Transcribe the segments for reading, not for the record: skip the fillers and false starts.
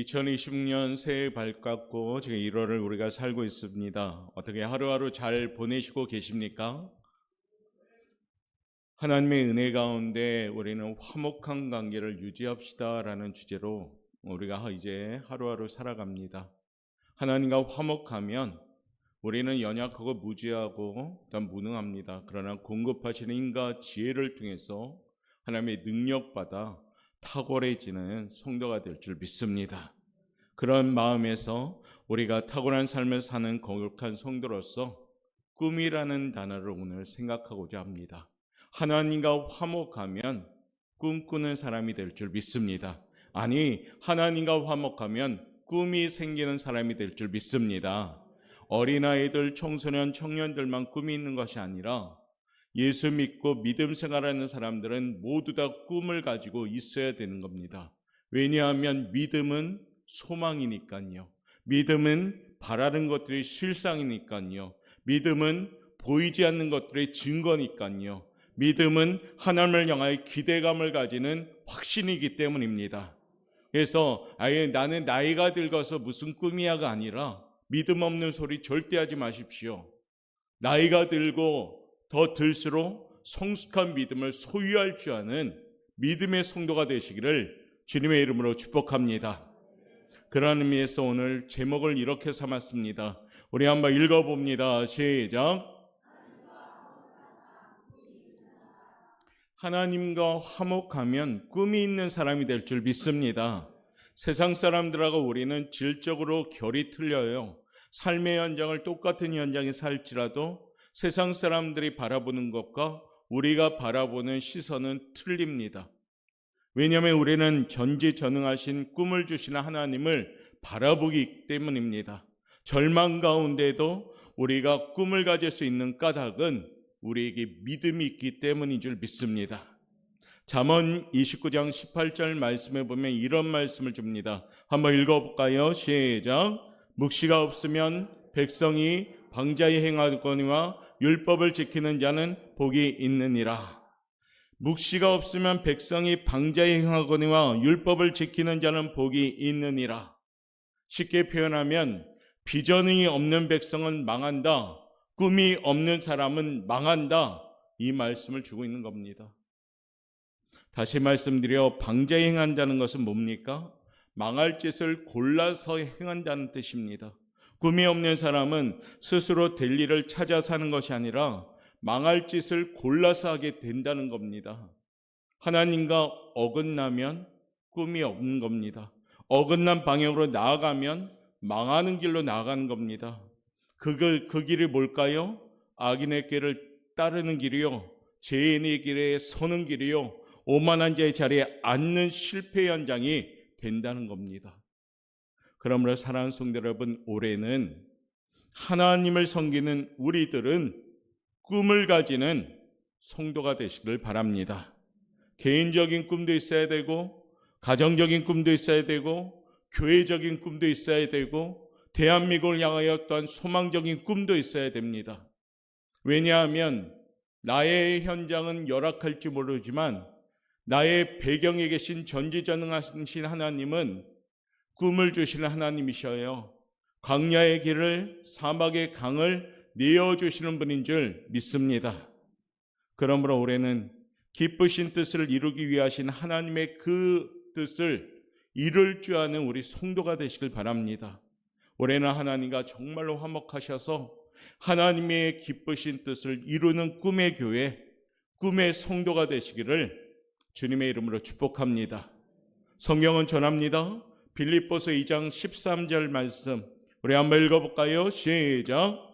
2026년 새해 밝았고 지금 1월을 우리가 살고 있습니다. 어떻게 하루하루 잘 보내시고 계십니까? 하나님의 은혜 가운데 우리는 화목한 관계를 유지합시다라는 주제로 우리가 이제 하루하루 살아갑니다. 하나님과 화목하면 우리는 연약하고 무지하고 무능합니다. 그러나 공급하시는 힘과 지혜를 통해서 하나님의 능력받아 탁월해지는 성도가 될 줄 믿습니다. 그런 마음에서 우리가 탁월한 삶을 사는 거룩한 성도로서 꿈이라는 단어를 오늘 생각하고자 합니다. 하나님과 화목하면 꿈꾸는 사람이 될 줄 믿습니다. 아니, 하나님과 화목하면 꿈이 생기는 사람이 될 줄 믿습니다. 어린아이들, 청소년, 청년들만 꿈이 있는 것이 아니라 예수 믿고 믿음 생활하는 사람들은 모두 다 꿈을 가지고 있어야 되는 겁니다. 왜냐하면 믿음은 소망이니까요. 믿음은 바라는 것들이 실상이니까요. 믿음은 보이지 않는 것들의 증거니까요. 믿음은 하나님을 향하여 기대감을 가지는 확신이기 때문입니다. 그래서 나는 나이가 들어서 무슨 꿈이야가 아니라 믿음 없는 소리 절대 하지 마십시오. 나이가 들고 더 들수록 성숙한 믿음을 소유할 줄 아는 믿음의 성도가 되시기를 주님의 이름으로 축복합니다. 그런 의미에서 오늘 제목을 이렇게 삼았습니다. 우리 한번 읽어봅니다. 시작. 하나님과 화목하면 꿈이 있는 사람이 될 줄 믿습니다. 세상 사람들하고 우리는 질적으로 결이 틀려요. 삶의 현장을 똑같은 현장에 살지라도 세상 사람들이 바라보는 것과 우리가 바라보는 시선은 틀립니다. 왜냐하면 우리는 전지전능하신 꿈을 주시는 하나님을 바라보기 때문입니다. 절망 가운데도 우리가 꿈을 가질 수 있는 까닭은 우리에게 믿음이 있기 때문인 줄 믿습니다. 잠언 29장 18절 말씀에 보면 이런 말씀을 줍니다. 한번 읽어볼까요? 시작. 묵시가 없으면 백성이 방자히 행하거니와 율법을 지키는 자는 복이 있느니라. 묵시가 없으면 백성이 방자히 행하거니와 율법을 지키는 자는 복이 있느니라. 쉽게 표현하면 비전이 없는 백성은 망한다. 꿈이 없는 사람은 망한다. 이 말씀을 주고 있는 겁니다. 다시 말씀드려 방자히 행한다는 것은 뭡니까? 망할 짓을 골라서 행한다는 뜻입니다. 꿈이 없는 사람은 스스로 될 일을 찾아 사는 것이 아니라 망할 짓을 골라서 하게 된다는 겁니다. 하나님과 어긋나면 꿈이 없는 겁니다. 어긋난 방향으로 나아가면 망하는 길로 나아가는 겁니다. 그 길이 뭘까요? 악인의 길을 따르는 길이요, 죄인의 길에 서는 길이요, 오만한 자의 자리에 앉는 실패 현장이 된다는 겁니다. 그러므로 사랑하는 성도 여러분, 올해는 하나님을 섬기는 우리들은 꿈을 가지는 성도가 되시길 바랍니다. 개인적인 꿈도 있어야 되고, 가정적인 꿈도 있어야 되고, 교회적인 꿈도 있어야 되고, 대한민국을 향하여 또한 소망적인 꿈도 있어야 됩니다. 왜냐하면 나의 현장은 열악할지 모르지만 나의 배경에 계신 전지전능하신 하나님은 꿈을 주시는 하나님이셔요. 광야의 길을, 사막의 강을 내어주시는 분인 줄 믿습니다. 그러므로 올해는 기쁘신 뜻을 이루기 위하신 하나님의 그 뜻을 이룰 줄 아는 우리 성도가 되시길 바랍니다. 올해는 하나님과 정말로 화목하셔서 하나님의 기쁘신 뜻을 이루는 꿈의 교회, 꿈의 성도가 되시기를 주님의 이름으로 축복합니다. 성경은 전합니다. 빌립보서 2장 13절 말씀 우리 한번 읽어볼까요? 시작.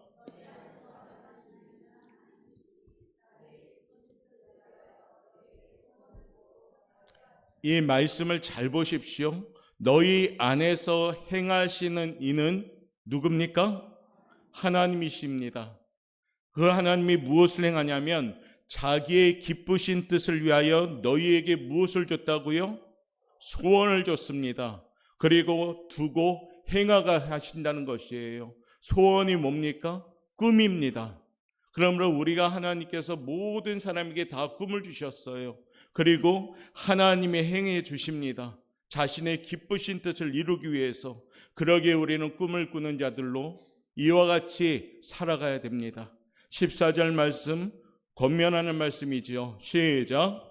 이 말씀을 잘 보십시오. 너희 안에서 행하시는 이는 누굽니까? 하나님이십니다. 그 하나님이 무엇을 행하냐면 자기의 기쁘신 뜻을 위하여 너희에게 무엇을 줬다고요? 소원을 줬습니다. 그리고 두고 행하가 하신다는 것이에요. 소원이 뭡니까? 꿈입니다. 그러므로 우리가 하나님께서 모든 사람에게 다 꿈을 주셨어요. 그리고 하나님의 행해 주십니다. 자신의 기쁘신 뜻을 이루기 위해서 그러기에 우리는 꿈을 꾸는 자들로 이와 같이 살아가야 됩니다. 14절 말씀 권면하는 말씀이지요. 시작.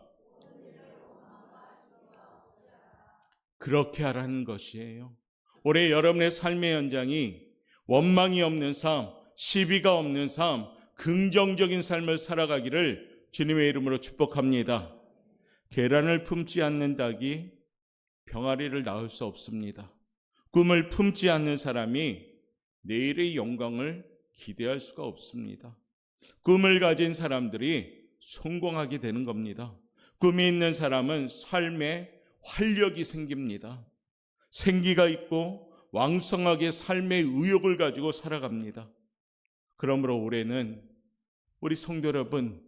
그렇게 하라는 것이에요. 올해 여러분의 삶의 현장이 원망이 없는 삶, 시비가 없는 삶, 긍정적인 삶을 살아가기를 주님의 이름으로 축복합니다. 계란을 품지 않는 닭이 병아리를 낳을 수 없습니다. 꿈을 품지 않는 사람이 내일의 영광을 기대할 수가 없습니다. 꿈을 가진 사람들이 성공하게 되는 겁니다. 꿈이 있는 사람은 삶에 활력이 생깁니다. 생기가 있고 왕성하게 삶의 의욕을 가지고 살아갑니다. 그러므로 올해는 우리 성도 여러분,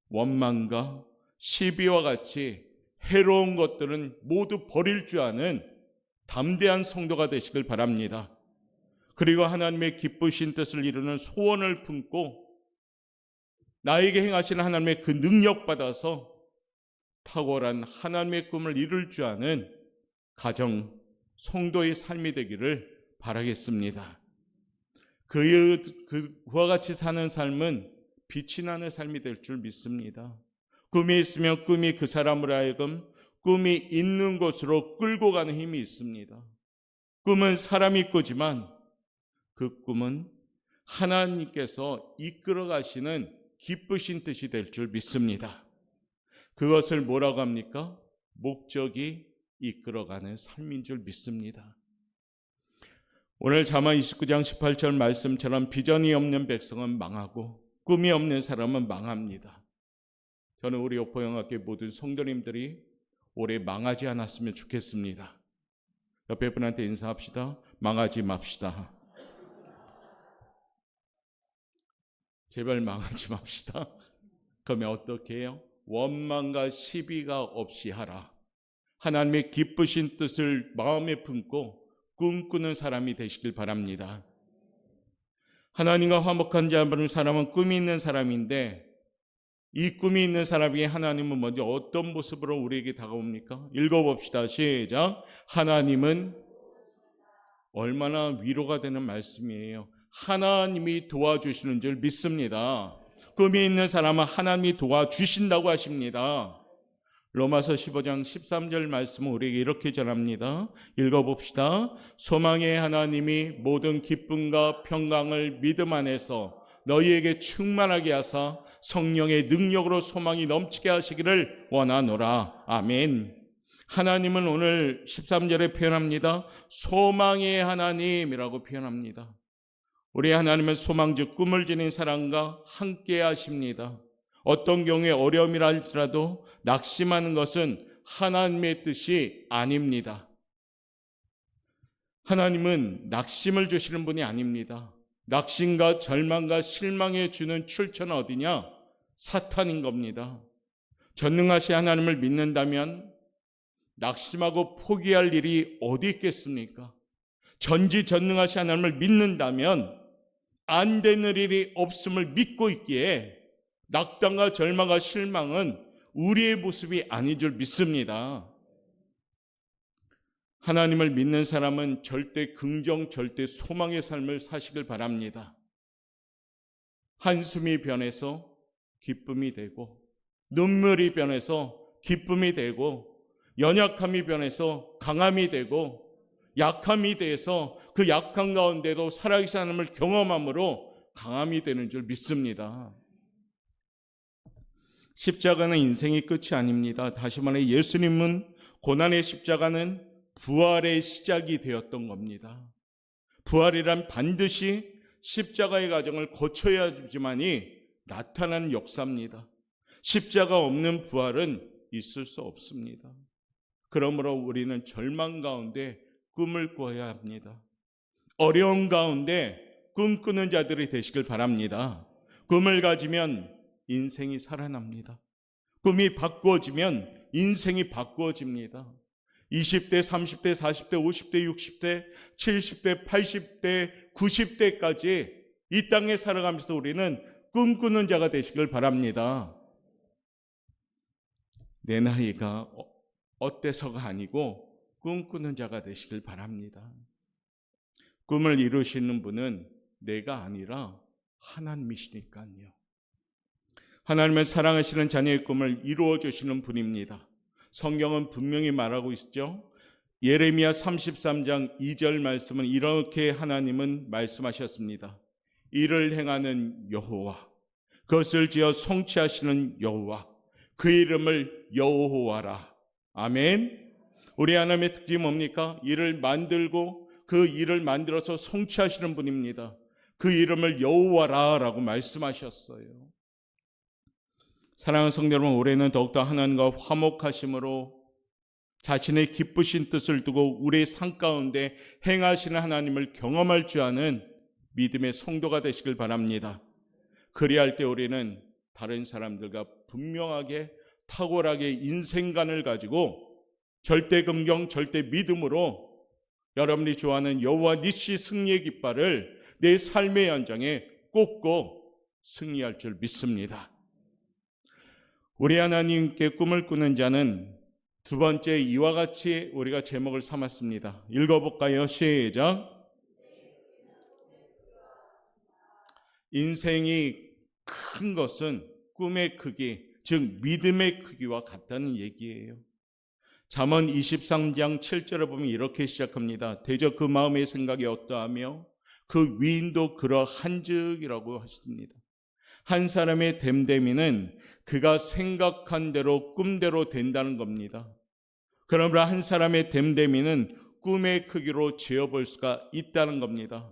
원망과 시비와 같이 해로운 것들은 모두 버릴 줄 아는 담대한 성도가 되시길 바랍니다. 그리고 하나님의 기쁘신 뜻을 이루는 소원을 품고 나에게 행하시는 하나님의 그 능력 받아서 탁월한 하나님의 꿈을 이룰 줄 아는 가정, 성도의 삶이 되기를 바라겠습니다. 그와 같이 사는 삶은 빛이 나는 삶이 될 줄 믿습니다. 꿈이 있으면 꿈이 그 사람으로 하여금 꿈이 있는 곳으로 끌고 가는 힘이 있습니다. 꿈은 사람이 꾸지만 그 꿈은 하나님께서 이끌어 가시는 기쁘신 뜻이 될 줄 믿습니다. 그것을 뭐라고 합니까? 목적이 이끌어가는 삶인 줄 믿습니다. 오늘 잠언 29장 18절 말씀처럼 비전이 없는 백성은 망하고 꿈이 없는 사람은 망합니다. 저는 우리 옥포영학교 모든 성도님들이 올해 망하지 않았으면 좋겠습니다. 옆에 분한테 인사합시다. 망하지 맙시다. 제발 망하지 맙시다. 그러면 어떻게 해요? 원망과 시비가 없이 하라. 하나님의 기쁘신 뜻을 마음에 품고 꿈꾸는 사람이 되시길 바랍니다. 하나님과 화목한 사람은 꿈이 있는 사람인데 이 꿈이 있는 사람에게 하나님은 먼저 어떤 모습으로 우리에게 다가옵니까? 읽어봅시다. 시작. 하나님은 얼마나 위로가 되는 말씀이에요. 하나님이 도와주시는 줄 믿습니다. 꿈이 있는 사람은 하나님이 도와주신다고 하십니다. 로마서 15장 13절 말씀은 우리에게 이렇게 전합니다. 읽어봅시다. 소망의 하나님이 모든 기쁨과 평강을 믿음 안에서 너희에게 충만하게 하사 성령의 능력으로 소망이 넘치게 하시기를 원하노라. 아멘. 하나님은 오늘 13절에 표현합니다. 소망의 하나님이라고 표현합니다. 우리 하나님은 소망 즉 꿈을 지닌 사람과 함께 하십니다. 어떤 경우에 어려움이라 할지라도 낙심하는 것은 하나님의 뜻이 아닙니다. 하나님은 낙심을 주시는 분이 아닙니다. 낙심과 절망과 실망에 주는 출처는 어디냐? 사탄인 겁니다. 전능하신 하나님을 믿는다면 낙심하고 포기할 일이 어디 있겠습니까? 전지전능하신 하나님을 믿는다면 안 되는 일이 없음을 믿고 있기에 낙담과 절망과 실망은 우리의 모습이 아닌 줄 믿습니다. 하나님을 믿는 사람은 절대 긍정, 절대 소망의 삶을 사시길 바랍니다. 한숨이 변해서 기쁨이 되고, 눈물이 변해서 기쁨이 되고, 연약함이 변해서 강함이 되고, 약함이 돼서 그 약함 가운데도 살아계신 하나님을 경험함으로 강함이 되는 줄 믿습니다. 십자가는 인생의 끝이 아닙니다. 다시 말해 예수님은 고난의 십자가는 부활의 시작이 되었던 겁니다. 부활이란 반드시 십자가의 과정을 거쳐야지만이 나타나는 역사입니다. 십자가 없는 부활은 있을 수 없습니다. 그러므로 우리는 절망 가운데 꿈을 꿔야 합니다. 어려운 가운데 꿈꾸는 자들이 되시길 바랍니다. 꿈을 가지면 인생이 살아납니다. 꿈이 바꾸어지면 인생이 바꾸어집니다. 20대, 30대, 40대, 50대, 60대, 70대, 80대, 90대까지 이 땅에 살아가면서 우리는 꿈꾸는 자가 되시길 바랍니다. 내 나이가 어때서가 아니고 꿈꾸는 자가 되시길 바랍니다. 꿈을 이루시는 분은 내가 아니라 하나님이시니까요. 하나님은 사랑하시는 자녀의 꿈을 이루어 주시는 분입니다. 성경은 분명히 말하고 있죠. 예레미야 33장 2절 말씀은 이렇게 하나님은 말씀하셨습니다. 이를 행하는 여호와, 그것을 지어 성취하시는 여호와, 그 이름을 여호와라. 아멘. 우리 하나님의 특징이 뭡니까? 일을 만들고 그 일을 만들어서 성취하시는 분입니다. 그 이름을 여호와라라고 말씀하셨어요. 사랑하는 성도 여러분, 올해는 더욱더 하나님과 화목하심으로 자신의 기쁘신 뜻을 두고 우리의 삶 가운데 행하시는 하나님을 경험할 줄 아는 믿음의 성도가 되시길 바랍니다. 그리할 때 우리는 다른 사람들과 분명하게 탁월하게 인생관을 가지고 절대 긍정, 절대 믿음으로 여러분이 좋아하는 여호와 니시 승리의 깃발을 내 삶의 현장에 꽂고 승리할 줄 믿습니다. 우리 하나님께 꿈을 꾸는 자는 두 번째 이와 같이 우리가 제목을 삼았습니다. 읽어볼까요? 시작. 인생이 큰 것은 꿈의 크기, 즉 믿음의 크기와 같다는 얘기예요. 잠언 23장 7절을 보면 이렇게 시작합니다. 대저 그 마음의 생각이 어떠하며 그 위인도 그러한즉이라고 하십니다. 한 사람의 됨됨이는 그가 생각한 대로 꿈대로 된다는 겁니다. 그러므로 한 사람의 됨됨이는 꿈의 크기로 재어볼 수가 있다는 겁니다.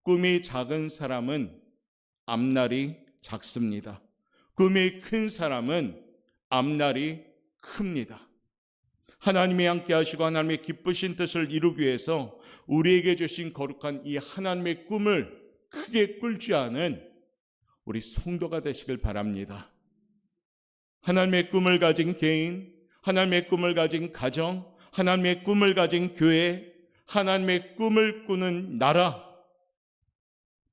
꿈이 작은 사람은 앞날이 작습니다. 꿈이 큰 사람은 앞날이 큽니다. 하나님이 함께 하시고 하나님의 기쁘신 뜻을 이루기 위해서 우리에게 주신 거룩한 이 하나님의 꿈을 크게 꿀지 않은 우리 성도가 되시길 바랍니다. 하나님의 꿈을 가진 개인, 하나님의 꿈을 가진 가정, 하나님의 꿈을 가진 교회, 하나님의 꿈을 꾸는 나라,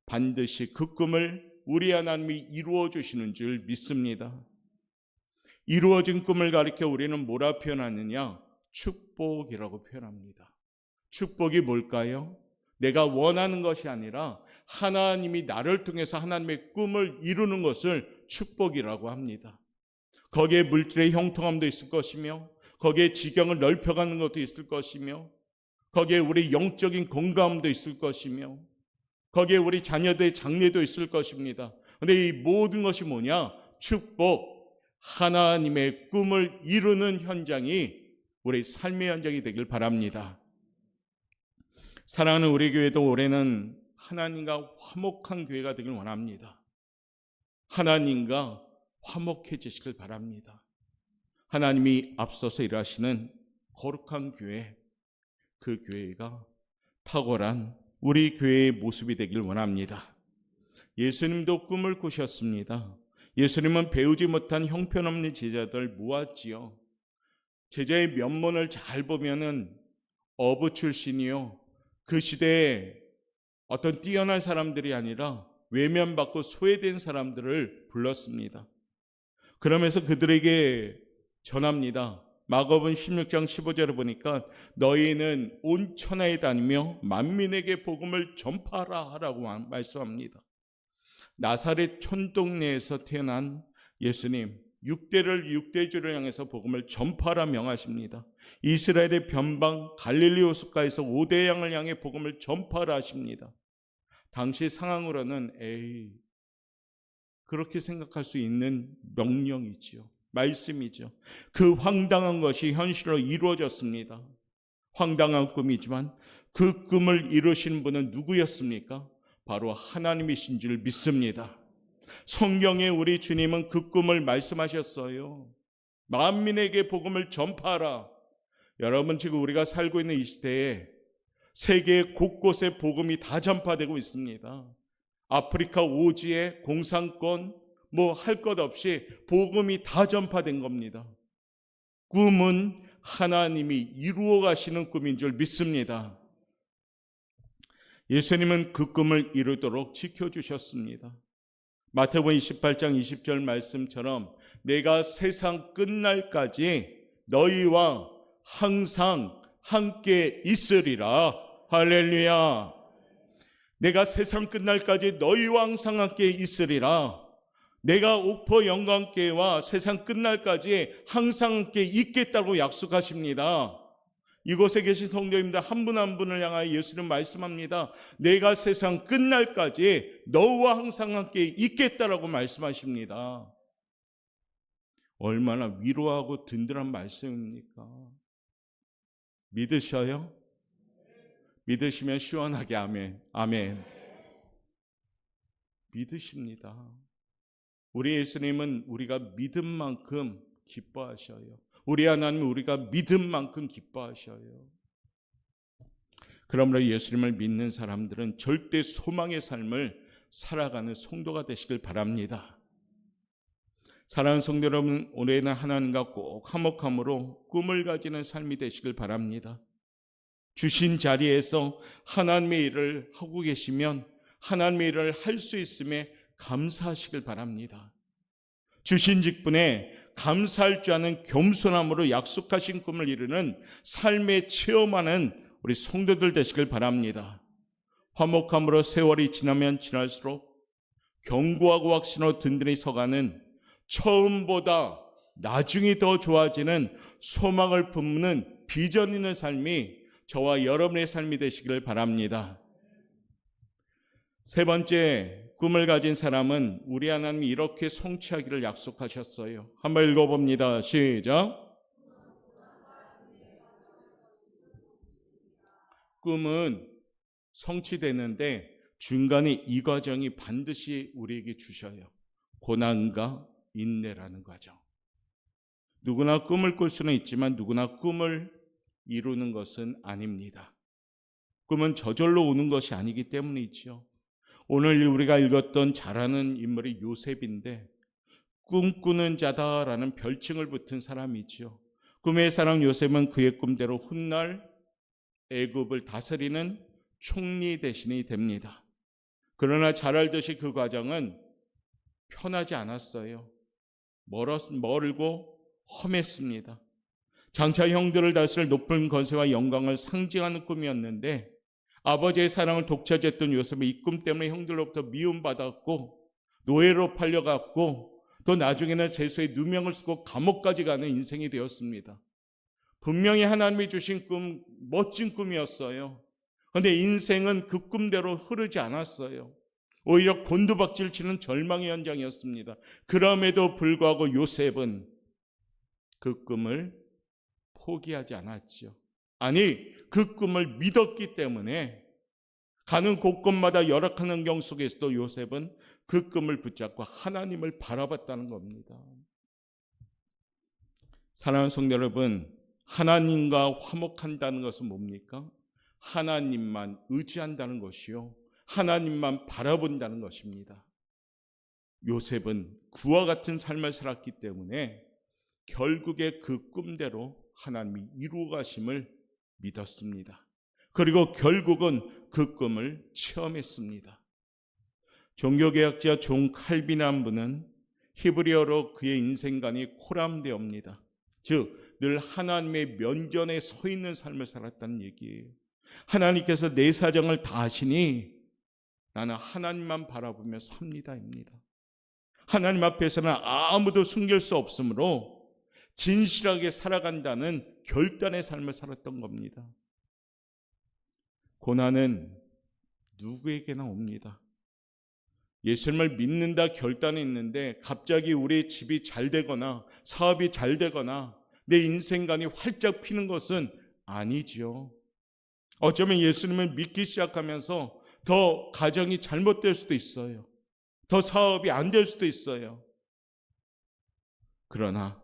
반드시 그 꿈을 우리 하나님이 이루어 주시는 줄 믿습니다. 이루어진 꿈을 가리켜 우리는 뭐라 표현하느냐? 축복이라고 표현합니다. 축복이 뭘까요? 내가 원하는 것이 아니라 하나님이 나를 통해서 하나님의 꿈을 이루는 것을 축복이라고 합니다. 거기에 물질의 형통함도 있을 것이며, 거기에 지경을 넓혀가는 것도 있을 것이며, 거기에 우리 영적인 건강함도 있을 것이며, 거기에 우리 자녀들의 장래도 있을 것입니다. 그런데 이 모든 것이 뭐냐? 축복, 하나님의 꿈을 이루는 현장이 우리 삶의 현장이 되길 바랍니다. 사랑하는 우리 교회도 올해는 하나님과 화목한 교회가 되길 원합니다. 하나님과 화목해지시길 바랍니다. 하나님이 앞서서 일하시는 거룩한 교회, 그 교회가 탁월한 우리 교회의 모습이 되길 원합니다. 예수님도 꿈을 꾸셨습니다. 예수님은 배우지 못한 형편없는 제자들 모았지요. 제자의 면모를 잘 보면은 어부 출신이요, 그 시대에 어떤 뛰어난 사람들이 아니라 외면받고 소외된 사람들을 불렀습니다. 그러면서 그들에게 전합니다. 마가복음 16장 15절을 보니까 너희는 온 천하에 다니며 만민에게 복음을 전파하라 라고 말씀합니다. 나사렛 촌동네에서 태어난 예수님, 육대주를 향해서 복음을 전파하라 명하십니다. 이스라엘의 변방 갈릴리 호숫가에서 5대 양을 향해 복음을 전파하라 하십니다. 당시 상황으로는 그렇게 생각할 수 있는 명령이지요. 말씀이죠. 그 황당한 것이 현실로 이루어졌습니다. 황당한 꿈이지만 그 꿈을 이루신 분은 누구였습니까? 바로 하나님이신 줄 믿습니다. 성경에 우리 주님은 그 꿈을 말씀하셨어요. 만민에게 복음을 전파하라. 여러분, 지금 우리가 살고 있는 이 시대에 세계 곳곳에 복음이 다 전파되고 있습니다. 아프리카 오지에 공산권 할 것 없이 복음이 다 전파된 겁니다. 꿈은 하나님이 이루어 가시는 꿈인 줄 믿습니다. 예수님은 그 꿈을 이루도록 지켜주셨습니다. 마태복음 28장 20절 말씀처럼 내가 세상 끝날까지 너희와 항상 함께 있으리라. 할렐루야. 내가 세상 끝날까지 너희와 항상 함께 있으리라. 내가 옥포 영광교회와 세상 끝날까지 항상 함께 있겠다고 약속하십니다. 이곳에 계신 성도님들 한 분 한 분을 향하여 예수님 말씀합니다. 내가 세상 끝날까지 너와 항상 함께 있겠다라고 말씀하십니다. 얼마나 위로하고 든든한 말씀입니까? 믿으셔요? 믿으시면 시원하게 아멘. 아멘. 믿으십니다. 우리 예수님은 우리가 믿은 만큼 기뻐하셔요. 우리 하나님은 우리가 믿은 만큼 기뻐하셔요. 그러므로 예수님을 믿는 사람들은 절대 소망의 삶을 살아가는 성도가 되시길 바랍니다. 사랑하는 성도 여러분, 올해는 하나님과 꼭 화목함으로 꿈을 가지는 삶이 되시길 바랍니다. 주신 자리에서 하나님의 일을 하고 계시면 하나님의 일을 할 수 있음에 감사하시길 바랍니다. 주신 직분에 감사할 줄 아는 겸손함으로 약속하신 꿈을 이루는 삶의 체험하는 우리 성도들 되시길 바랍니다. 화목함으로 세월이 지나면 지날수록 견고하고 확신으로 든든히 서가는 처음보다 나중이 더 좋아지는 소망을 품는 비전 있는 삶이 저와 여러분의 삶이 되시길 바랍니다. 세 번째, 꿈을 가진 사람은 우리 하나님이 이렇게 성취하기를 약속하셨어요. 한번 읽어봅니다. 시작. 꿈은 성취되는데 중간에 이 과정이 반드시 우리에게 주셔요. 고난과 인내라는 과정. 누구나 꿈을 꿀 수는 있지만 누구나 꿈을 이루는 것은 아닙니다. 꿈은 저절로 오는 것이 아니기 때문이죠. 오늘 우리가 읽었던 잘 아는 인물이 요셉인데 꿈꾸는 자다라는 별칭을 붙은 사람이죠. 꿈의 사랑 요셉은 그의 꿈대로 훗날 애굽을 다스리는 총리 대신이 됩니다. 그러나 잘 알듯이 그 과정은 편하지 않았어요. 멀고 험했습니다. 장차 형들을 다스릴 높은 권세와 영광을 상징하는 꿈이었는데 아버지의 사랑을 독차지했던 요셉은 이 꿈 때문에 형들로부터 미움받았고 노예로 팔려갔고 또 나중에는 제수의 누명을 쓰고 감옥까지 가는 인생이 되었습니다. 분명히 하나님이 주신 꿈, 멋진 꿈이었어요. 그런데 인생은 그 꿈대로 흐르지 않았어요. 오히려 곤두박질 치는 절망의 현장이었습니다. 그럼에도 불구하고 요셉은 그 꿈을 포기하지 않았죠. 아니, 그 꿈을 믿었기 때문에 가는 곳곳마다 열악한 환경 속에서도 요셉은 그 꿈을 붙잡고 하나님을 바라봤다는 겁니다. 사랑하는 성도 여러분, 하나님과 화목한다는 것은 뭡니까? 하나님만 의지한다는 것이요, 하나님만 바라본다는 것입니다. 요셉은 그와 같은 삶을 살았기 때문에 결국에 그 꿈대로 하나님이 이루어 가심을 믿었습니다. 그리고 결국은 그 꿈을 체험했습니다. 종교개혁자 존 칼빈이라는 분은 히브리어로 그의 인생관이 코람데오입니다. 즉 늘 하나님의 면전에 서 있는 삶을 살았다는 얘기예요. 하나님께서 내 사정을 다 아시니 나는 하나님만 바라보며 삽니다입니다. 하나님 앞에서는 아무도 숨길 수 없으므로 진실하게 살아간다는 결단의 삶을 살았던 겁니다. 고난은 누구에게나 옵니다. 예수님을 믿는다 결단했는데 갑자기 우리 집이 잘 되거나 사업이 잘 되거나 내 인생관이 활짝 피는 것은 아니지요. 어쩌면 예수님을 믿기 시작하면서 더 가정이 잘못될 수도 있어요. 더 사업이 안 될 수도 있어요. 그러나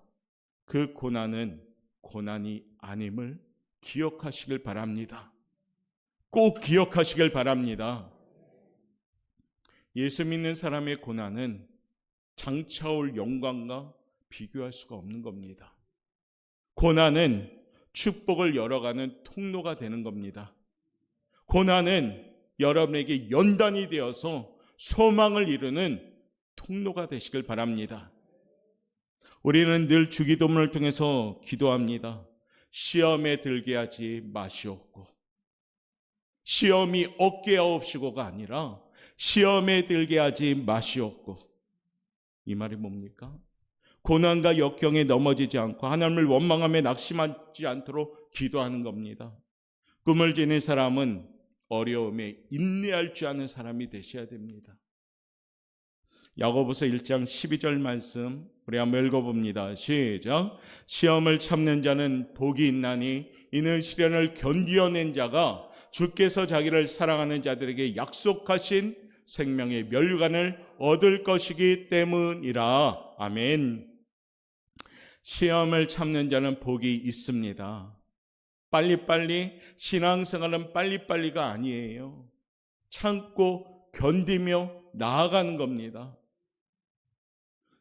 그 고난은 고난이 아님을 기억하시길 바랍니다. 꼭 기억하시길 바랍니다. 예수 믿는 사람의 고난은 장차 올 영광과 비교할 수가 없는 겁니다. 고난은 축복을 열어가는 통로가 되는 겁니다. 고난은 여러분에게 연단이 되어서 소망을 이루는 통로가 되시길 바랍니다. 우리는 늘 주기도문을 통해서 기도합니다. 시험에 들게 하지 마시옵고. 시험이 어깨에 없이고가 아니라 시험에 들게 하지 마시옵고. 이 말이 뭡니까? 고난과 역경에 넘어지지 않고 하나님을 원망하며 낙심하지 않도록 기도하는 겁니다. 꿈을 지닌 사람은 어려움에 인내할 줄 아는 사람이 되셔야 됩니다. 야고보서 1장 12절 말씀 우리 한번 읽어봅니다. 시작. 시험을 참는 자는 복이 있나니 이는 시련을 견디어낸 자가 주께서 자기를 사랑하는 자들에게 약속하신 생명의 면류관을 얻을 것이기 때문이라. 아멘. 시험을 참는 자는 복이 있습니다. 빨리빨리, 신앙생활은 빨리빨리가 아니에요. 참고 견디며 나아가는 겁니다.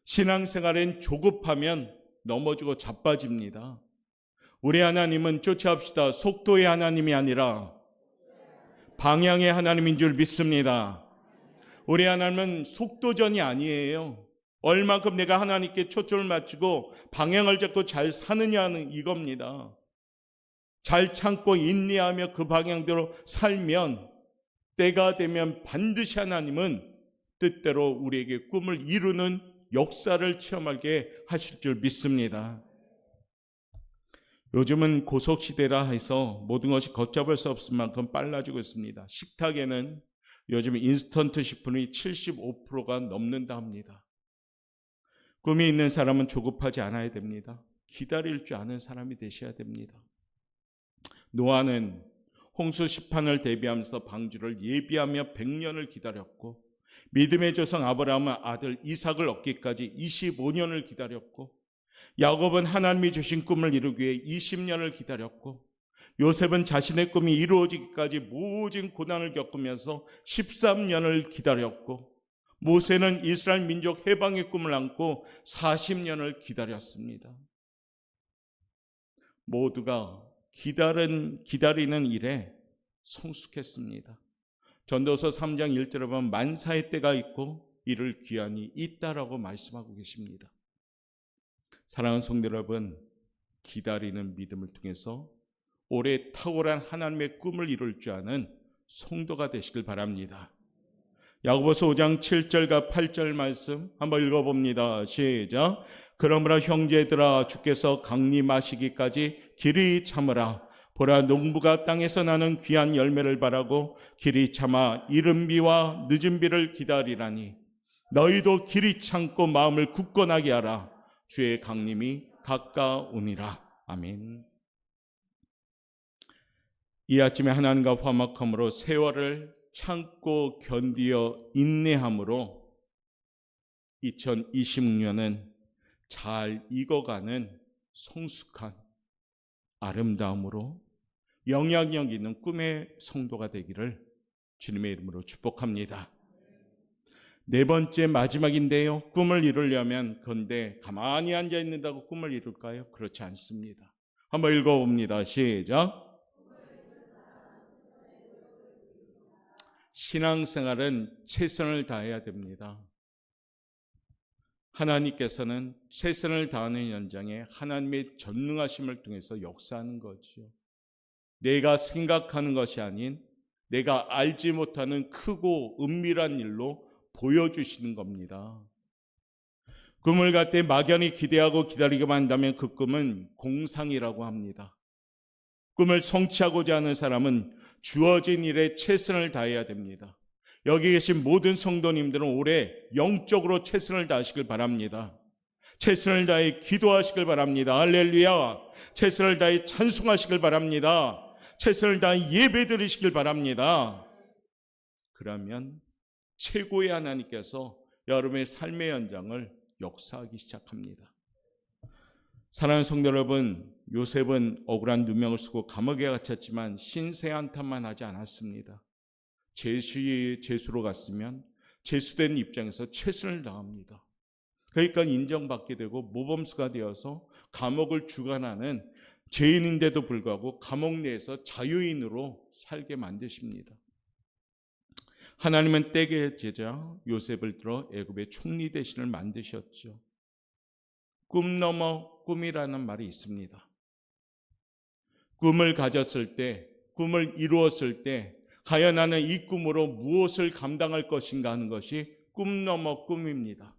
신앙생활엔 조급하면 넘어지고 자빠집니다. 우리 하나님은 쫓아합시다. 속도의 하나님이 아니라 방향의 하나님인 줄 믿습니다. 우리 하나님은 속도전이 아니에요. 얼마큼 내가 하나님께 초점을 맞추고 방향을 잡고 잘 사느냐는 이겁니다. 잘 참고 인내하며 그 방향대로 살면 때가 되면 반드시 하나님은 뜻대로 우리에게 꿈을 이루는 역사를 체험하게 하실 줄 믿습니다. 요즘은 고속시대라 해서 모든 것이 걷잡을 수 없을 만큼 빨라지고 있습니다. 식탁에는 요즘 인스턴트 식품이 75%가 넘는다 합니다. 꿈이 있는 사람은 조급하지 않아야 됩니다. 기다릴 줄 아는 사람이 되셔야 됩니다. 노아는 홍수 심판을 대비하면서 방주를 예비하며 100년을 기다렸고, 믿음의 조상 아브라함은 아들 이삭을 얻기까지 25년을 기다렸고, 야곱은 하나님이 주신 꿈을 이루기 위해 20년을 기다렸고, 요셉은 자신의 꿈이 이루어지기까지 모진 고난을 겪으면서 13년을 기다렸고, 모세는 이스라엘 민족 해방의 꿈을 안고 40년을 기다렸습니다. 모두가 기다리는 일에 성숙했습니다. 전도서 3장 1절에 보면 만사의 때가 있고 이를 귀환이 있다라고 말씀하고 계십니다. 사랑하는 성도 여러분, 기다리는 믿음을 통해서 오래 탁월한 하나님의 꿈을 이룰 줄 아는 성도가 되시길 바랍니다. 야고보서 5장 7절과 8절 말씀 한번 읽어봅니다. 시작. 그러므로 형제들아 주께서 강림하시기까지 길이 참으라. 보라 농부가 땅에서 나는 귀한 열매를 바라고 길이 참아 이른 비와 늦은 비를 기다리라니 너희도 길이 참고 마음을 굳건하게 하라. 주의 강림이 가까우니라. 아멘. 이 아침에 하나님과 화목함으로 세월을 참고 견디어 인내함으로 2026년은 잘 익어가는 성숙한 아름다움으로 영향력 있는 꿈의 성도가 되기를 주님의 이름으로 축복합니다. 네 번째 마지막인데요. 꿈을 이루려면 그런데 가만히 앉아 있는다고 꿈을 이룰까요? 그렇지 않습니다. 한번 읽어봅니다. 시작. 신앙생활은 최선을 다해야 됩니다. 하나님께서는 최선을 다하는 현장에 하나님의 전능하심을 통해서 역사하는 거죠. 내가 생각하는 것이 아닌 내가 알지 못하는 크고 은밀한 일로 보여주시는 겁니다. 꿈을 갖때 막연히 기대하고 기다리기만 한다면 그 꿈은 공상이라고 합니다. 꿈을 성취하고자 하는 사람은 주어진 일에 최선을 다해야 됩니다. 여기 계신 모든 성도님들은 올해 영적으로 최선을 다하시길 바랍니다. 최선을 다해 기도하시길 바랍니다. 할렐루야. 최선을 다해 찬송하시길 바랍니다. 최선을 다해 예배 드리시길 바랍니다. 그러면 최고의 하나님께서 여러분의 삶의 현장을 역사하기 시작합니다. 사랑하는 성도 여러분, 요셉은 억울한 누명을 쓰고 감옥에 갇혔지만 신세 한탄만 하지 않았습니다. 제수로 갔으면 제수된 입장에서 최선을 다합니다. 그러니까 인정받게 되고 모범수가 되어서 감옥을 주관하는 죄인인데도 불구하고 감옥 내에서 자유인으로 살게 만드십니다. 하나님은 때의 제자 요셉을 들어 애굽의 총리 대신을 만드셨죠. 꿈 넘어 꿈이라는 말이 있습니다. 꿈을 가졌을 때, 꿈을 이루었을 때 과연 나는 이 꿈으로 무엇을 감당할 것인가 하는 것이 꿈 넘어 꿈입니다.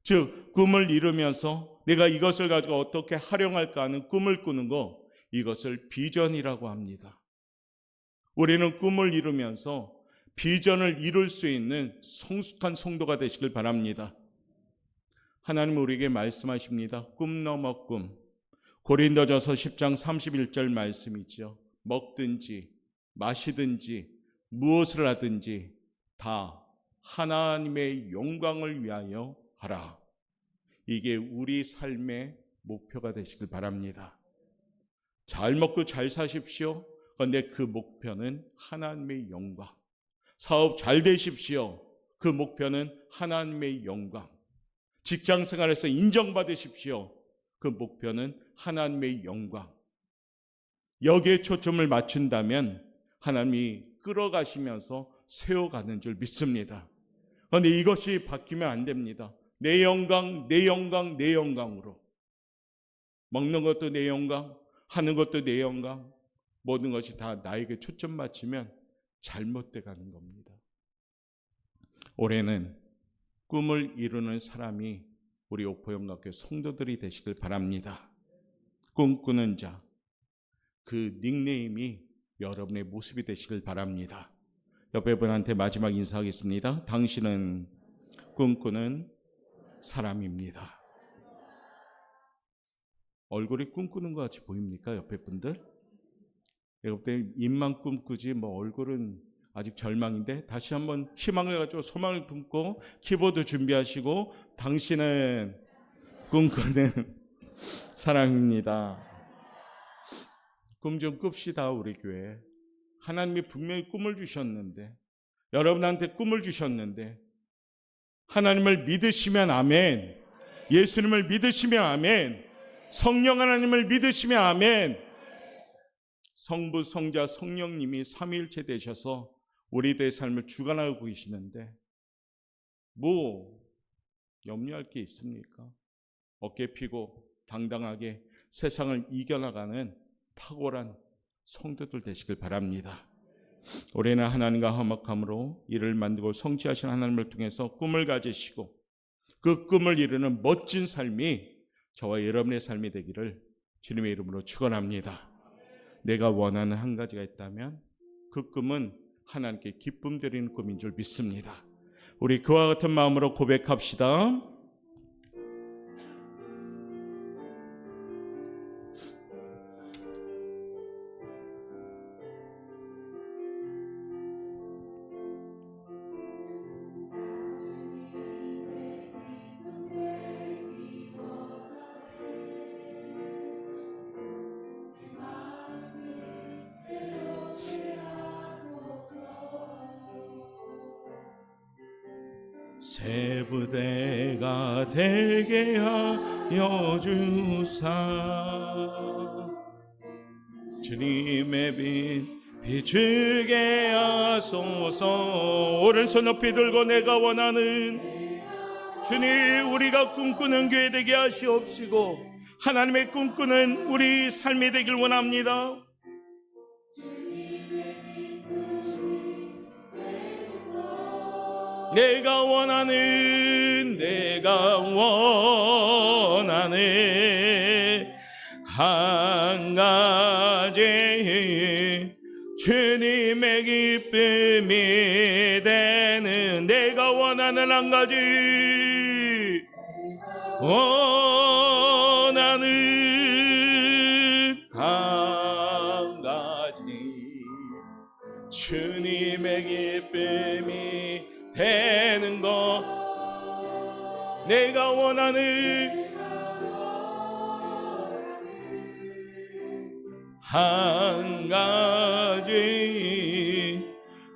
즉 꿈을 이루면서 내가 이것을 가지고 어떻게 활용할까 하는 꿈을 꾸는 거, 이것을 비전이라고 합니다. 우리는 꿈을 이루면서 비전을 이룰 수 있는 성숙한 성도가 되시길 바랍니다. 하나님 우리에게 말씀하십니다. 꿈 넘어 꿈. 고린도전서 10장 31절 말씀이죠. 먹든지 마시든지 무엇을 하든지 다 하나님의 영광을 위하여 하라. 이게 우리 삶의 목표가 되시길 바랍니다. 잘 먹고 잘 사십시오. 그런데 그 목표는 하나님의 영광. 사업 잘 되십시오. 그 목표는 하나님의 영광. 직장 생활에서 인정받으십시오. 그 목표는 하나님의 영광. 여기에 초점을 맞춘다면 하나님이 끌어가시면서 세워가는 줄 믿습니다. 그런데 이것이 바뀌면 안 됩니다. 내 영광, 내 영광, 내 영광으로. 먹는 것도 내 영광, 하는 것도 내 영광, 모든 것이 다 나에게 초점 맞추면 잘못돼 가는 겁니다. 올해는 꿈을 이루는 사람이 우리 오포영락교 성도들이 되시길 바랍니다. 꿈꾸는 자, 그 닉네임이 여러분의 모습이 되시길 바랍니다. 옆에 분한테 마지막 인사하겠습니다. 당신은 꿈꾸는 사람입니다. 얼굴이 꿈꾸는 것 같이 보입니까? 옆에 분들? 여러분 입만 꿈꾸지 얼굴은 아직 절망인데, 다시 한번 희망을 가지고 소망을 품고 키보드 준비하시고, 당신은 꿈꾸는 사람입니다. 꿈 좀 꿉시다. 우리 교회 하나님이 분명히 꿈을 주셨는데, 여러분한테 꿈을 주셨는데, 하나님을 믿으시면 아멘, 예수님을 믿으시면 아멘, 성령 하나님을 믿으시면 아멘. 성부, 성자, 성령님이 삼위일체 되셔서 우리들의 삶을 주관하고 계시는데 염려할 게 있습니까? 어깨 피고 당당하게 세상을 이겨나가는 탁월한 성도들 되시길 바랍니다. 올해는 하나님과 화목함으로 이를 만들고 성취하신 하나님을 통해서 꿈을 가지시고 그 꿈을 이루는 멋진 삶이 저와 여러분의 삶이 되기를 주님의 이름으로 축원합니다. 내가 원하는 한 가지가 있다면 그 꿈은 하나님께 기쁨 드리는 꿈인 줄 믿습니다. 우리 그와 같은 마음으로 고백합시다. 새 부대가 되게 하여 주사 주님의 빛 비추게 하소서. 오른손 높이 들고 내가 원하는 주님, 우리가 꿈꾸는 교회 되게 하시옵시고 하나님의 꿈꾸는 우리 삶이 되길 원합니다. 내가 원하는 한 가지 주님의 기쁨이 되는 내가 원하는 한 가지 주님의 기쁨이 되는 것 내가 원하는 한 가지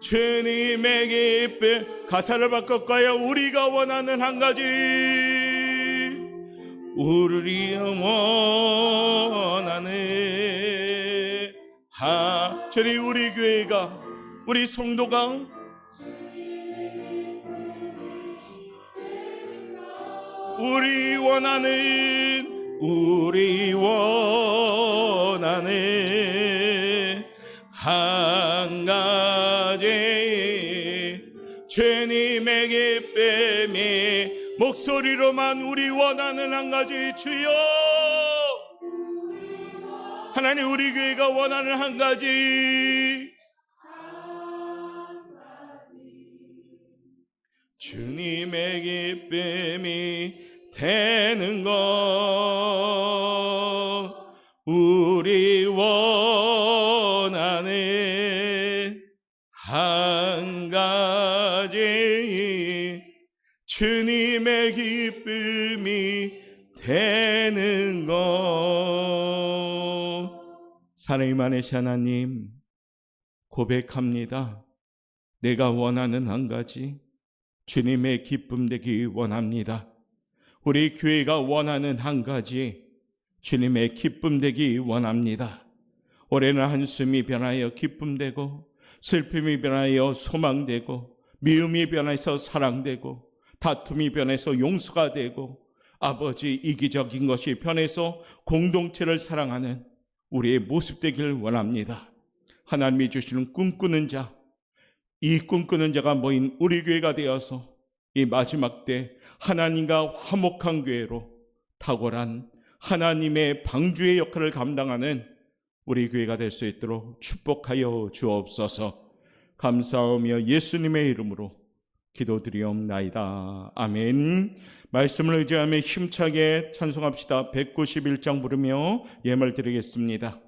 주님의 기쁨. 가사를 바꿔까요? 우리가 원하는 한 가지 우리가 원하는 저리 우리 교회가 우리 성도가 우리 원하는 한 가지 주님의 기쁨이 목소리로만 우리 원하는 한 가지 주여 하나님 우리 교회가 원하는 한 가지 주님의 기쁨이 되는 것 우리 원하는 한 가지 주님의 기쁨이 되는 것 사랑이 많으신 하나님 고백합니다. 내가 원하는 한 가지 주님의 기쁨 되기 원합니다. 우리 교회가 원하는 한 가지 주님의 기쁨 되기 원합니다. 올해는 한숨이 변하여 기쁨 되고 슬픔이 변하여 소망 되고 미움이 변해서 사랑되고 다툼이 변해서 용서가 되고 아버지 이기적인 것이 변해서 공동체를 사랑하는 우리의 모습 되기를 원합니다. 하나님이 주시는 꿈꾸는 자, 이 꿈꾸는 자가 모인 우리 교회가 되어서 이 마지막 때 하나님과 화목한 교회로 탁월한 하나님의 방주의 역할을 감당하는 우리 교회가 될 수 있도록 축복하여 주옵소서. 감사하며 예수님의 이름으로 기도드리옵나이다. 아멘. 말씀을 의지하며 힘차게 찬송합시다. 191장 부르며 예물 드리겠습니다.